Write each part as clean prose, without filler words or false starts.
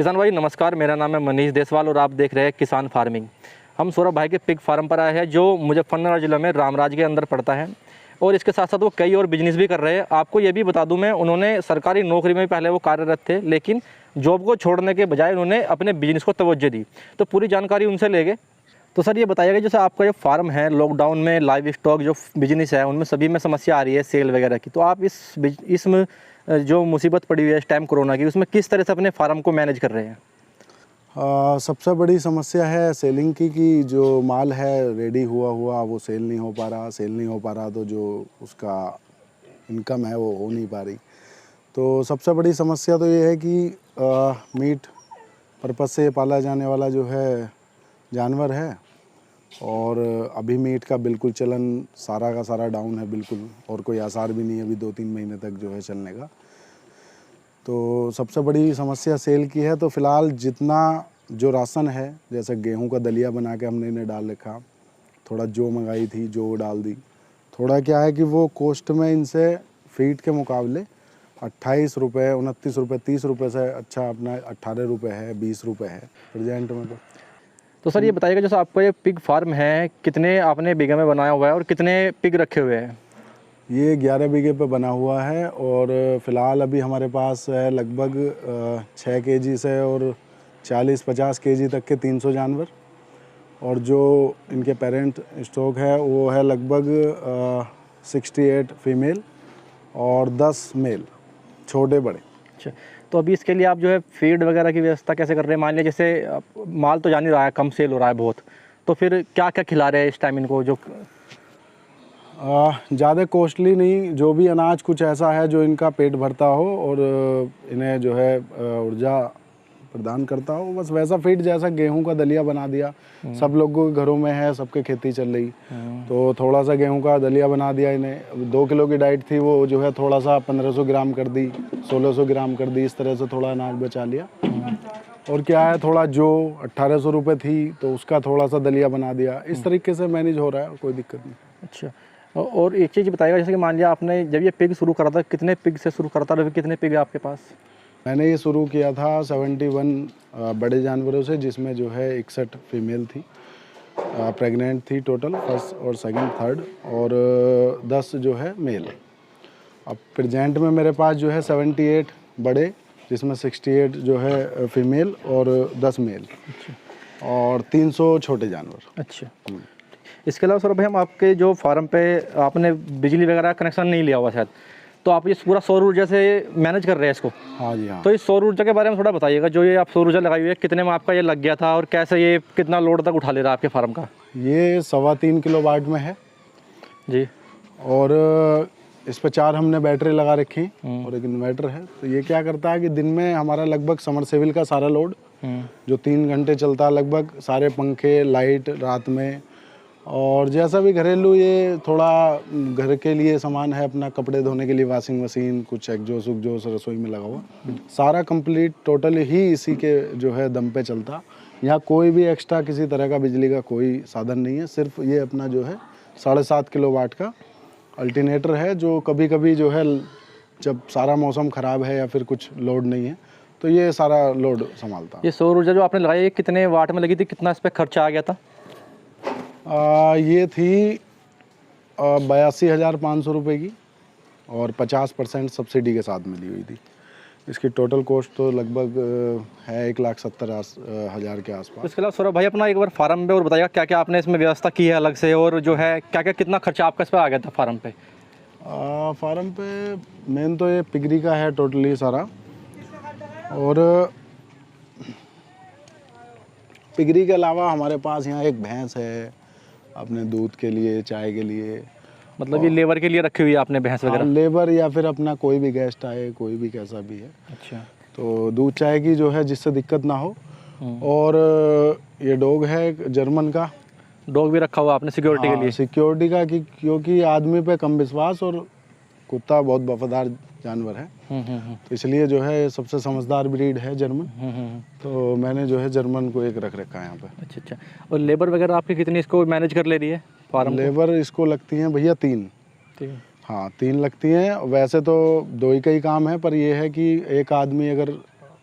किसान भाई नमस्कार, मेरा नाम है मनीष देसवाल और आप देख रहे हैं किसान फार्मिंग। हम सौरभ भाई के पिग फार्म पर आए हैं जो मुजफ्फरनगर ज़िले में रामराज के अंदर पड़ता है और इसके साथ साथ वो कई और बिजनेस भी कर रहे हैं। आपको ये भी बता दूं मैं, उन्होंने सरकारी नौकरी में पहले वो कार्यरत थे, लेकिन जॉब को छोड़ने के बजाय उन्होंने अपने बिजनेस को तवज्जो दी। तो पूरी जानकारी उनसे लेंगे। तो सर ये बताइएगा, जैसे आपका जो फार्म है, लॉकडाउन में लाइव स्टॉक जो बिजनेस है उनमें सभी में समस्या आ रही है सेल वगैरह की, तो आप इसमें जो मुसीबत पड़ी हुई है इस टाइम कोरोना की, उसमें किस तरह से अपने फार्म को मैनेज कर रहे हैं? सबसे बड़ी समस्या है सेलिंग की कि जो माल है रेडी हुआ वो सेल नहीं हो पा रहा तो जो उसका इनकम है वो हो नहीं पा रही। तो सबसे बड़ी समस्या तो ये है कि मीट पर्पज़ से पाला जाने वाला जो है जानवर है, और अभी मीट का बिल्कुल चलन सारा का सारा डाउन है बिल्कुल, और कोई आसार भी नहीं है अभी 2-3 महीने तक जो है चलने का। तो सबसे बड़ी समस्या सेल की है। तो फ़िलहाल जितना जो राशन है, जैसे गेहूं का दलिया बना के हमने इन्हें डाल रखा, थोड़ा जो मंगाई थी जो डाल दी। थोड़ा क्या है कि वो कॉस्ट में इनसे फीड के मुकाबले 28 रुपये, 29 रुपये, 30 रुपये से अच्छा अपना 18 रुपये है, 20 रुपये है प्रेजेंट में। तो सर ये बताइएगा, जैसे आपका ये पिग फार्म है, कितने आपने बीघे में बनाया हुआ है और कितने पिग रखे हुए हैं? ये 11 बीघे पे बना हुआ है और फ़िलहाल अभी हमारे पास है लगभग 6 केजी से और 40-50 केजी तक के 300 जानवर, और जो इनके पेरेंट स्टॉक है वो है लगभग 68 फीमेल और 10 मेल, छोटे बड़े। अच्छा, तो अभी इसके लिए आप जो है फीड वगैरह की व्यवस्था कैसे कर रहे हैं? मान लिया जैसे माल तो जान ही रहा है कम सेल हो रहा है बहुत, तो फिर क्या क्या खिला रहे हैं इस टाइम इनको? जो ज़्यादा कॉस्टली नहीं, जो भी अनाज कुछ ऐसा है जो इनका पेट भरता हो और इन्हें जो है ऊर्जा प्रदान करता हो, बस वैसा फीड जैसा गेहूं का दलिया बना दिया। सब लोगों के घरों में है, सबके खेती चल रही, तो थोड़ा सा गेहूं का दलिया बना दिया इन्हें। 2 किलो की डाइट थी वो जो है थोड़ा सा 1500 ग्राम कर दी, 1600 ग्राम कर दी, इस तरह से थोड़ा अनाज बचा लिया। और क्या है, थोड़ा जो 1800 रुपये थी तो उसका थोड़ा सा दलिया बना दिया। इस तरीके से मैनेज हो रहा है, कोई दिक्कत नहीं। अच्छा, और एक चीज़ बताइएगा, जैसे कि मान लिया आपने जब ये पिग शुरू करा था, कितने पिग से शुरू करा था और कितने पिग है आपके पास? मैंने ये शुरू किया था 71 बड़े जानवरों से, जिसमें जो है 61 फीमेल थी, प्रेग्नेंट थी टोटल, फर्स्ट और सेकंड थर्ड, और 10 जो है मेल। अब प्रेजेंट में मेरे पास जो है 78 बड़े, जिसमें 68 जो है फीमेल और 10 मेल। अच्छा। और 300 छोटे जानवर। अच्छा, इसके अलावा सर भाई, हम आपके जो फार्म पे आपने बिजली वगैरह कनेक्शन नहीं लिया हुआ शायद, तो आप ये पूरा सौर ऊर्जा से मैनेज कर रहे हैं इसको? हाँ जी, हाँ। तो इस सौर ऊर्जा के बारे में थोड़ा बताइएगा, जो ये आप सौर ऊर्जा लगाई हुई है, कितने में आपका ये लग गया था और कैसे ये कितना लोड तक उठा ले रहा है आपके फार्म का? ये 3.25 किलोवाट में है जी, और इस पर 4 हमने बैटरी लगा रखी और एक इन्वर्टर है। तो ये क्या करता है कि दिन में हमारा लगभग समरसेबिल का सारा लोड जो 3 घंटे चलता है, लगभग सारे पंखे, लाइट रात में, और जैसा भी घरेलू ये थोड़ा घर के लिए सामान है, अपना कपड़े धोने के लिए वॉशिंग मशीन, कुछ एग्जॉस्ट रसोई में लगा हुआ, सारा कंप्लीट टोटल ही इसी के जो है दम पे चलता। यहाँ कोई भी एक्स्ट्रा किसी तरह का बिजली का कोई साधन नहीं है, सिर्फ ये अपना जो है 7.5 किलोवाट का अल्टरनेटर है, जो कभी कभी जो है जब सारा मौसम ख़राब है या फिर कुछ लोड नहीं है तो ये सारा लोड संभालता। ये सौर ऊर्जा जो आपने लगाई है कितने वाट में लगी थी, कितना इस पर खर्चा आ गया था? ये थी 82,500 रुपये की और 50% सब्सिडी के साथ मिली हुई थी। इसकी टोटल कॉस्ट तो लगभग है 1,70,000 के आसपास। इसके अलावा सौरभ भाई, अपना एक बार फार्म में और बताइएगा क्या क्या आपने इसमें व्यवस्था की है अलग से, और जो है क्या क्या कितना खर्चा आपका इस पर आ गया था फार्म पे? फार्म पे मेन तो ये पिगरी का है टोटली सारा, और पिगरी के अलावा हमारे पास यहाँ एक भैंस है अपने दूध के लिए, चाय के लिए। मतलब ये लेबर के लिए रखी हुई है आपने भैंस वगैरह? लेबर या फिर अपना कोई भी गेस्ट आए, कोई भी कैसा भी है। अच्छा, तो दूध चाय की जो है जिससे दिक्कत ना हो। और ये डॉग है जर्मन का। डॉग भी रखा हुआ आपने सिक्योरिटी के लिए? सिक्योरिटी का, क्योंकि आदमी पे कम विश्वास और कुत्ता बहुत वफादार जानवर है, तो इसलिए जो है सबसे समझदार ब्रीड है जर्मन। तो मैंने जो है जर्मन को एक रख रखा है यहाँ पे। अच्छा अच्छा, और लेबर वगैरह आपकी कितनी इसको मैनेज कर ले रही है फार्म? लेबर इसको लगती हैं भैया 3। हाँ 3 लगती हैं। वैसे तो 2 ही का ही काम है, पर ये है कि एक आदमी अगर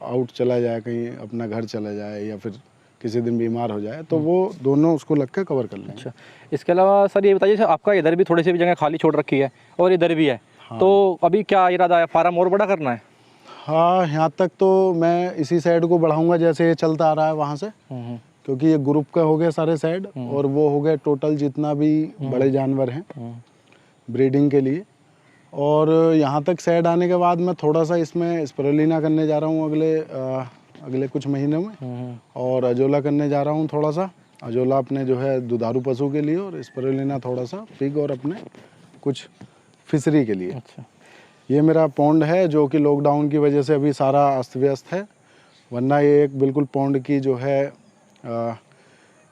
आउट चला जाए, कहीं अपना घर चला जाए या फिर किसी दिन बीमार हो जाए तो वो दोनों उसको लग के कवर कर लेंगे। अच्छा, इसके अलावा सर ये बताइए, जैसे आपका इधर भी थोड़ी सी भी जगह खाली छोड़ रखी है और इधर भी है, तो अभी क्या इरादा है, फार्म और बड़ा करना है? हाँ, यहाँ तक तो मैं इसी साइड को बढ़ाऊंगा जैसे ये चलता आ रहा है वहाँ से, क्योंकि ये ग्रुप का हो गया सारे साइड और वो हो गया टोटल जितना भी बड़े जानवर हैं ब्रीडिंग के लिए। और यहाँ तक साइड आने के बाद मैं थोड़ा सा इसमें स्पिरुलिना करने जा रहा हूँ अगले कुछ महीनों में, और अजोला करने जा रहा हूँ थोड़ा सा। अजोला अपने जो है दुधारू पशु के लिए और स्पिरुलिना थोड़ा सा पिग और अपने कुछ फिशरी के लिए। अच्छा, ये मेरा पौंड है जो कि लॉकडाउन की वजह से अभी सारा अस्त व्यस्त है, वरना ये एक बिल्कुल पौंड की जो है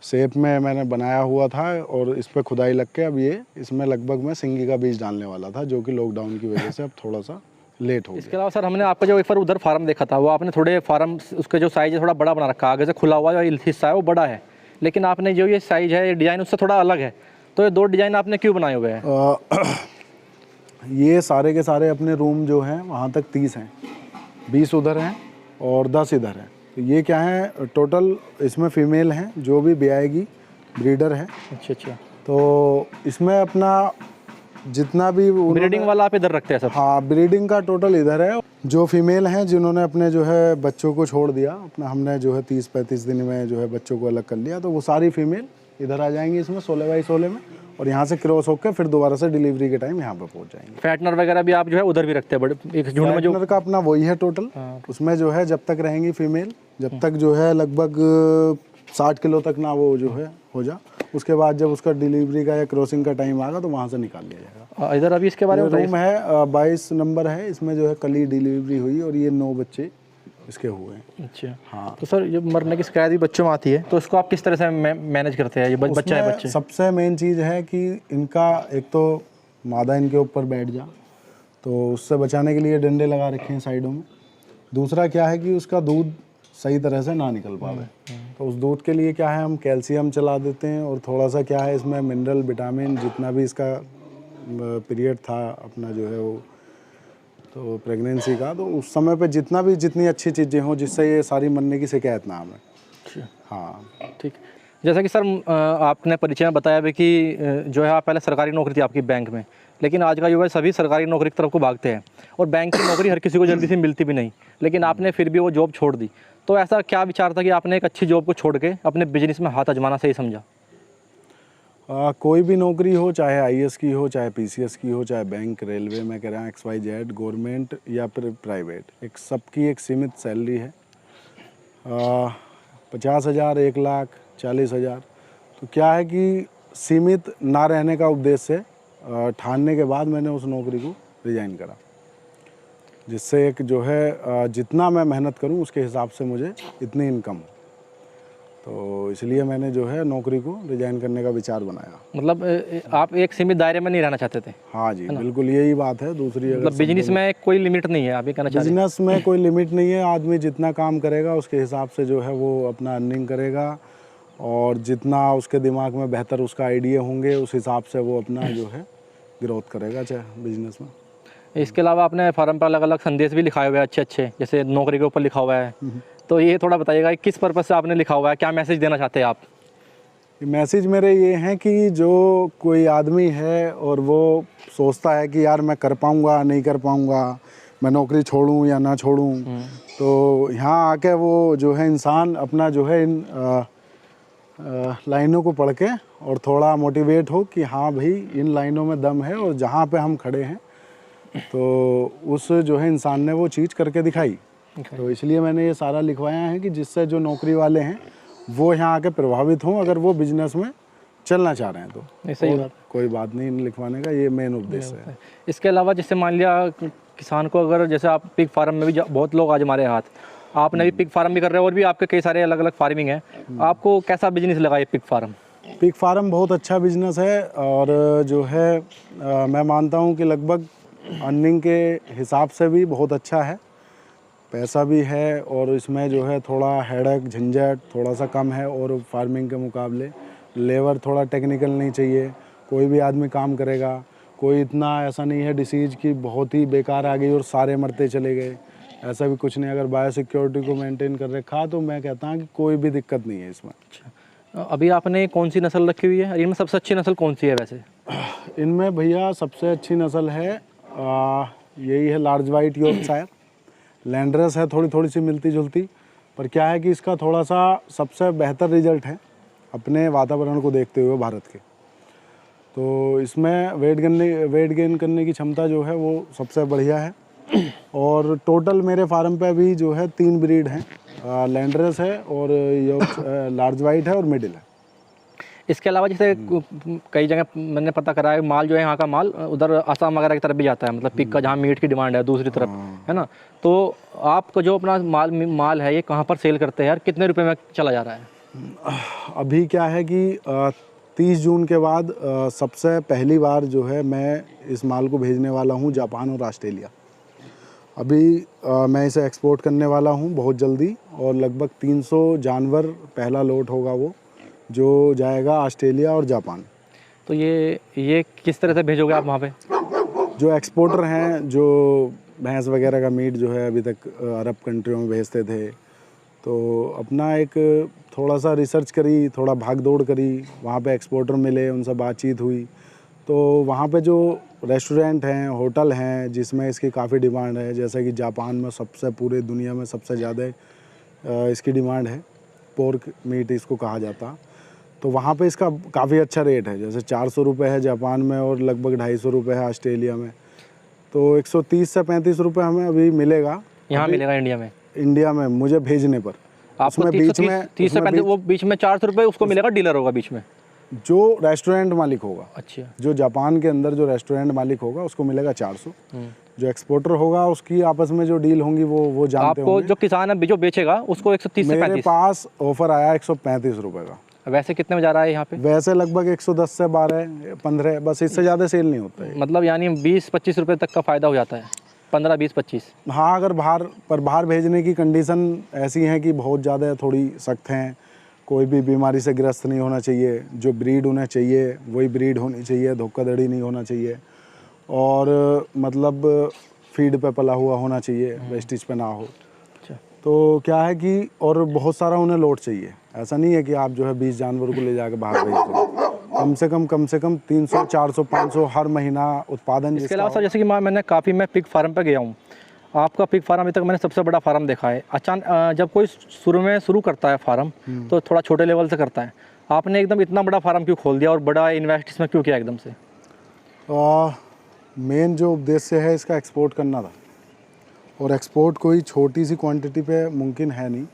शेप में मैंने बनाया हुआ था और इस पर खुदाई लग के अब ये इसमें लगभग मैं सिंगी का बीज डालने वाला था, जो कि लॉकडाउन की वजह से अब थोड़ा सा लेट हो गया। इसके अलावा सर हमने आपका जो एक बार उधर फार्म देखा था, वो आपने थोड़े फार्म उसके जो साइज़ है थोड़ा बड़ा बना रखा है, आगे से खुला हुआ जो हिस्सा है वो बड़ा है, लेकिन आपने जो ये साइज़ है, ये डिज़ाइन उससे थोड़ा अलग है, तो ये 2 डिज़ाइन आपने क्यों बनाए हुए हैं? ये सारे के सारे अपने रूम जो हैं वहाँ तक 30 हैं, 20 उधर हैं और 10 इधर हैं। तो ये क्या है, टोटल इसमें फीमेल हैं जो भी ब्याएगी, ब्रीडर है। अच्छा, तो इसमें अपना जितना भी ब्रीडिंग वाला आप इधर रखते हैं सब? हाँ, ब्रीडिंग का टोटल इधर है। जो फीमेल हैं जिन्होंने अपने जो है बच्चों को छोड़ दिया, अपना हमने जो है 30-35 दिन में जो है बच्चों को अलग कर लिया, तो वो सारी फीमेल इधर आ जाएंगी इसमें 16x16 में, और यहाँ से क्रॉस होकर फिर दोबारा से डिलीवरी के टाइम यहाँ पे पहुँच जाएंगे। फैटनर वगैरह भी आप जो है उधर भी रखते हैं बड़े एक झुंड में? जो फैटनर का अपना वही है टोटल। उसमें जो है जब तक रहेंगी फीमेल, जब तक जो है लगभग 60 किलो तक ना वो जो है हो जा, उसके बाद जब उसका डिलीवरी का या क्रॉसिंग का टाइम आएगा तो वहाँ से निकाल लिया जाएगा। इधर अभी इसके बारे में रूम है 22 नंबर है, इसमें जो है कल ही डिलीवरी हुई और ये 9 बच्चे इसके हुए हैं। अच्छा, हाँ। तो सर जब मरने की शिकायत भी बच्चों में आती है तो इसको आप किस तरह से मैनेज करते हैं? ये बच्चा है बच्चे, सबसे मेन चीज़ है कि इनका एक तो मादा इनके ऊपर बैठ जा, तो उससे बचाने के लिए डंडे लगा रखे हैं साइडों में। दूसरा क्या है कि उसका दूध सही तरह से ना निकल पावे, तो उस दूध के लिए क्या है, हम कैल्शियम चला देते हैं और थोड़ा सा क्या है इसमें मिनरल विटामिन जितना भी इसका पीरियड था अपना जो है वो तो प्रेगनेंसी का, तो उस समय पे जितनी अच्छी चीज़ें हों जिससे ये सारी मरने की शिकायत ना हमें। हाँ, ठीक। जैसा कि सर आपने परिचय में बताया भी कि जो है आप पहले सरकारी नौकरी थी आपकी बैंक में, लेकिन आज का युवा है सभी सरकारी नौकरी की तरफ को भागते हैं और बैंक की नौकरी हर किसी को जल्दी से मिलती भी नहीं, लेकिन आपने फिर भी वो जॉब छोड़ दी। तो ऐसा क्या विचार था कि आपने एक अच्छी जॉब को छोड़ के अपने बिजनेस में हाथ आजमाना सही समझा? कोई भी नौकरी हो, चाहे IAS की हो, चाहे PCS की हो, चाहे बैंक, रेलवे में कह रहे हैं, XYZ, गवर्नमेंट या फिर प्राइवेट, एक सबकी एक सीमित सैलरी है। 50,000, 1 लाख, 40,000। तो क्या है कि सीमित ना रहने का उद्देश्य से ठानने के बाद मैंने उस नौकरी को रिज़ाइन करा, जिससे एक जो है जितना मैं मेहनत करूं उसके हिसाब से मुझे इतनी इनकम हो, तो इसलिए मैंने जो है नौकरी को रिज़ाइन करने का विचार बनाया। मतलब आप एक सीमित दायरे में नहीं रहना चाहते थे? हाँ जी, बिल्कुल यही बात है। दूसरी मतलब बिजनेस में कोई लिमिट नहीं है, आप ये कहना चाहते हैं? बिजनेस में कोई लिमिट नहीं है, आदमी जितना काम करेगा उसके हिसाब से जो है वो अपना अर्निंग करेगा, और जितना उसके दिमाग में बेहतर उसका आइडिया होंगे उस हिसाब से वो अपना जो है ग्रोथ करेगा चाहे बिजनेस में। इसके अलावा आपने फार्म पर अलग अलग संदेश भी लिखाए हुए हैं अच्छे, जैसे नौकरी के ऊपर लिखा हुआ है, तो ये थोड़ा बताइएगा किस पर्पज़ से आपने लिखा हुआ है, क्या मैसेज देना चाहते हैं आप? मैसेज मेरे ये हैं कि जो कोई आदमी है और वो सोचता है कि यार मैं कर पाऊँगा नहीं कर पाऊँगा, मैं नौकरी छोड़ूं या ना छोड़ूं, तो यहाँ आके वो जो है इंसान अपना जो है इन लाइनों को पढ़ के और थोड़ा मोटिवेट हो कि हाँ भाई इन लाइनों में दम है और जहाँ पे हम खड़े हैं तो उस जो है इंसान ने वो चीज़ करके दिखाई। तो इसलिए मैंने ये सारा लिखवाया है कि जिससे जो नौकरी वाले हैं वो यहाँ आके प्रभावित हों, अगर वो बिजनेस में चलना चाह रहे हैं तो। सही बात, कोई बात नहीं, इन लिखवाने का ये मेन उद्देश्य है। इसके अलावा जैसे मान लिया किसान को, अगर जैसे आप पिग फार्म में भी बहुत लोग आज हमारे हाथ, आपने भी पिग फार्म भी कर रहे हो और भी आपके कई सारे अलग अलग फार्मिंग है, आपको कैसा बिजनेस लगा ये पिग फार्म? पिग फार्म बहुत अच्छा बिजनेस है और जो है मैं मानता हूँ कि लगभग अर्निंग के हिसाब से भी बहुत अच्छा है, पैसा भी है, और इसमें जो है थोड़ा हेडक झंझट थोड़ा सा कम है और फार्मिंग के मुकाबले लेबर थोड़ा टेक्निकल नहीं चाहिए, कोई भी आदमी काम करेगा, कोई इतना ऐसा नहीं है डिसीज़ की बहुत ही बेकार आ गई और सारे मरते चले गए, ऐसा भी कुछ नहीं, अगर बायो सिक्योरिटी को मेंटेन कर रखा तो मैं कहता हूँ कि कोई भी दिक्कत नहीं है इसमें। अच्छा, अभी आपने कौन सी नस्ल रखी हुई है? इनमें सबसे अच्छी नस्ल कौन सी है वैसे? इनमें भैया सबसे अच्छी नस्ल है यही है लार्ज वाइट यॉर्कशायर। लैंडरस है थोड़ी थोड़ी सी मिलती जुलती, पर क्या है कि इसका थोड़ा सा सबसे बेहतर रिजल्ट है अपने वातावरण को देखते हुए भारत के। तो इसमें वेट गेन करने की क्षमता जो है वो सबसे बढ़िया है। और टोटल मेरे फार्म पे अभी जो है 3 ब्रीड हैं, लैंडरस है और लार्ज वाइट है और मिडिल है। इसके अलावा जैसे कई जगह मैंने पता करा है माल जो है यहाँ का माल उधर आसाम वगैरह की तरफ भी जाता है, मतलब पिग का जहाँ मीट की डिमांड है दूसरी तरफ, है ना? तो आपका जो अपना माल है ये कहाँ पर सेल करते हैं यार, कितने रुपए में चला जा रहा है? अभी क्या है कि 30 जून के बाद सबसे पहली बार जो है मैं इस माल को भेजने वाला हूँ जापान और ऑस्ट्रेलिया। अभी मैं इसे एक्सपोर्ट करने वाला हूँ बहुत जल्दी, और लगभग 300 जानवर पहला लोट होगा वो जो जाएगा ऑस्ट्रेलिया और जापान। तो ये किस तरह से भेजोगे आप वहाँ पे? जो एक्सपोर्टर हैं, जो भैंस वगैरह का मीट जो है अभी तक अरब कंट्रियों में भेजते थे, तो अपना एक थोड़ा सा रिसर्च करी, थोड़ा भाग दौड़ करी, वहाँ पे एक्सपोर्टर मिले, उनसे बातचीत हुई। तो वहाँ पे जो रेस्टोरेंट हैं, होटल हैं जिसमें इसकी काफ़ी डिमांड है, जैसे कि जापान में सबसे पूरे दुनिया में सबसे ज़्यादा इसकी डिमांड है, पोर्क मीट इसको कहा जाता। तो वहाँ पे इसका काफ़ी अच्छा रेट है, जैसे 400 रुपये है जापान में और लगभग 250 रुपये है ऑस्ट्रेलिया में। तो 130 से 35 रुपये हमें अभी मिलेगा, यहाँ मिलेगा इंडिया में मुझे भेजने पर। आपको उसमें बीच में 30 से 35, वो बीच में 400 रुपये उसको मिलेगा, डीलर होगा बीच में जो रेस्टोरेंट मालिक होगा। अच्छा, जो जापान के अंदर जो रेस्टोरेंट मालिक होगा उसको मिलेगा 400। जो एक्सपोर्टर होगा उसकी आपस में जो डील होंगी वो जानते आपको होंगे। जो किसान है जो बेचेगा उसको 130 से 35। मेरे पास ऑफर आया 135 रुपये का। वैसे कितने में जा रहा है यहाँ पे? वैसे लगभग 110 से 12-15, बस इससे ज़्यादा सेल नहीं होता है। मतलब यानी 20-25 रुपये तक का फ़ायदा हो जाता है, 15-20-25। हाँ, अगर बाहर भेजने की कंडीशन ऐसी है कि बहुत ज़्यादा थोड़ी सख्त हैं, कोई भी बीमारी से ग्रस्त नहीं होना चाहिए, जो ब्रीड उन्हें चाहिए वही ब्रीड होनी चाहिए, धोखाधड़ी नहीं होना चाहिए, और मतलब फीड पे पला हुआ होना चाहिए, वेस्टेज पे ना हो। तो क्या है कि और बहुत सारा उन्हें लोड चाहिए, ऐसा नहीं है कि आप जो है 20 जानवरों को ले जाकर बाहर भेज दो। कम से कम 300, 400, 500 हर महीना उत्पादन। इसके अलावा सर जैसे कि मैं पिग फार्म पे गया हूँ, आपका पिग फार्म अभी तक मैंने सबसे बड़ा फार्म देखा है। अचानक जब कोई शुरू करता है फार्म तो थोड़ा छोटे लेवल से करता है, आपने एकदम इतना बड़ा फार्म क्यों खोल दिया और बड़ा इन्वेस्ट इसमें क्यों किया एकदम से? मेन जो उद्देश्य है इसका एक्सपोर्ट करना था, और एक्सपोर्ट कोई छोटी सी क्वांटिटी पे मुमकिन है नहीं।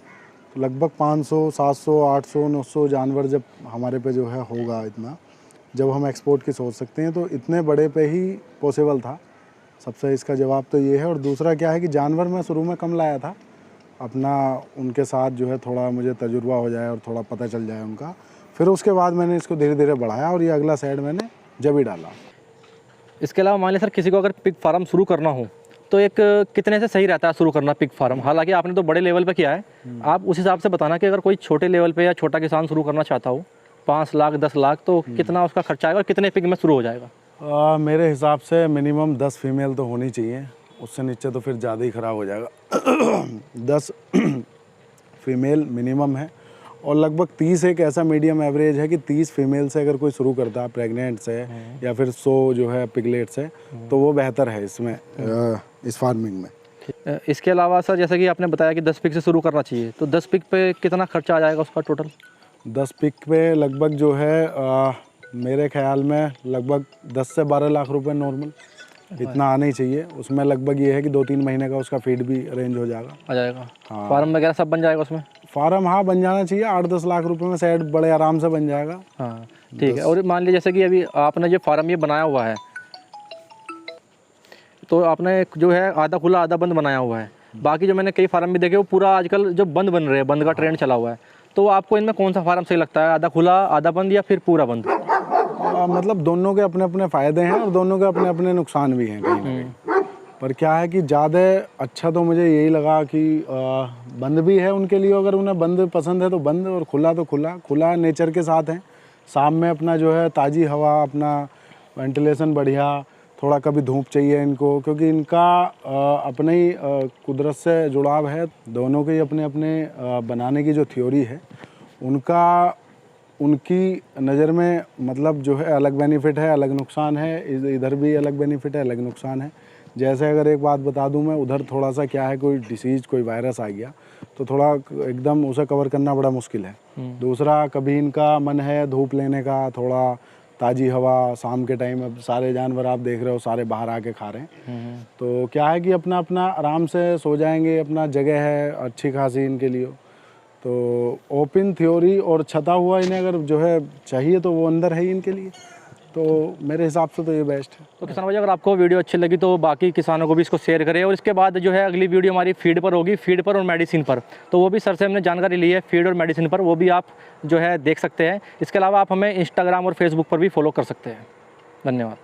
तो लगभग 500, 700, 800, 900 जानवर जब हमारे पे जो है होगा इतना, जब हम एक्सपोर्ट की सोच सकते हैं, तो इतने बड़े पे ही पॉसिबल था। सबसे इसका जवाब तो ये है। और दूसरा क्या है कि जानवर मैं शुरू में कम लाया था, अपना उनके साथ जो है थोड़ा मुझे तजुर्बा हो जाए और थोड़ा पता चल जाए उनका, फिर उसके बाद मैंने इसको धीरे धीरे बढ़ाया और ये अगला साइड मैंने जब ही डाला। इसके अलावा मान लिया सर किसी को अगर पिग फार्म शुरू करना हो तो एक कितने से सही रहता है शुरू करना पिग फार्म? हालांकि आपने तो बड़े लेवल पे किया है, आप उस हिसाब से बताना कि अगर कोई छोटे लेवल पे या छोटा किसान शुरू करना चाहता हो, 5 लाख 10 लाख, तो कितना उसका खर्चा आएगा और कितने पिग में शुरू हो जाएगा? मेरे हिसाब से मिनिमम 10 फीमेल तो होनी चाहिए, उससे नीचे तो फिर ज़्यादा ही ख़राब हो जाएगा। 10 फीमेल मिनिमम है, और लगभग 30 एक ऐसा मीडियम एवरेज है कि 30 फीमेल से अगर कोई शुरू करता है, प्रेग्नेंट से या फिर 100 जो है पिगलेट से, तो वो बेहतर है इसमें इस फार्मिंग में। इसके अलावा सर जैसे कि आपने बताया कि 10 पिग से शुरू करना चाहिए, तो 10 पिग पे कितना खर्चा आ जाएगा उसका टोटल? 10 पिग पे लगभग जो है मेरे ख्याल में लगभग 10 से 12 लाख रुपए नॉर्मल इतना आना ही चाहिए। उसमें लगभग ये है कि 2-3 महीने का उसका फीड भी अरेंज हो जाएगा, आ जाएगा। हाँ, फार्म वगैरह सब बन जाएगा उसमें? फार्म हाँ बन जाना चाहिए, 8-10 लाख रुपए में शायद बड़े आराम से बन जाएगा। हाँ ठीक है। और मान लीजिए जैसे कि अभी आपने जो फार्म ये बनाया हुआ है, तो आपने जो है आधा खुला आधा बंद बनाया हुआ है, बाकी जो मैंने कई फार्म भी देखे वो पूरा आजकल जो बंद बन रहे हैं, बंद का ट्रेंड चला हुआ है, तो आपको इनमें कौन सा फार्म सही लगता है, आधा खुला आधा बंद या फिर पूरा बंद? मतलब दोनों के अपने अपने फ़ायदे हैं और दोनों के अपने अपने नुकसान भी हैं कहीं ना कहीं। पर क्या है कि ज़्यादा अच्छा तो मुझे यही लगा कि बंद भी है उनके लिए, अगर उन्हें बंद पसंद है तो बंद, और खुला तो खुला नेचर के साथ है। शाम में अपना जो है ताज़ी हवा, अपना वेंटिलेशन बढ़िया, थोड़ा कभी धूप चाहिए इनको, क्योंकि इनका अपने ही कुदरत से जुड़ाव है। दोनों के ही अपने अपने बनाने की जो थ्योरी है उनका उनकी नज़र में मतलब जो है अलग बेनिफिट है, अलग नुकसान है। इधर भी अलग बेनिफिट है, अलग नुकसान है। जैसे अगर एक बात बता दूं मैं, उधर थोड़ा सा क्या है, कोई डिसीज़ कोई वायरस आ गया तो थोड़ा एकदम उसे कवर करना बड़ा मुश्किल है। दूसरा, कभी इनका मन है धूप लेने का, थोड़ा ताज़ी हवा शाम के टाइम, अब सारे जानवर आप देख रहे हो सारे बाहर आके खा रहे हैं, तो क्या है कि अपना अपना आराम से सो जाएंगे, अपना जगह है अच्छी खासी इनके लिए। तो ओपन थ्योरी और छता हुआ इन्हें अगर जो है चाहिए तो वो अंदर है ही इनके लिए, तो मेरे हिसाब से तो ये बेस्ट है। तो किसान भाई, अगर आपको वीडियो अच्छी लगी तो बाकी किसानों को भी इसको शेयर करें, और इसके बाद जो है अगली वीडियो हमारी फीड पर होगी, फीड पर और मेडिसिन पर। तो वो भी सर से हमने जानकारी ली है फीड और मेडिसिन पर, वो भी आप जो है देख सकते हैं। इसके अलावा आप हमें इंस्टाग्राम और फेसबुक पर भी फॉलो कर सकते हैं। धन्यवाद।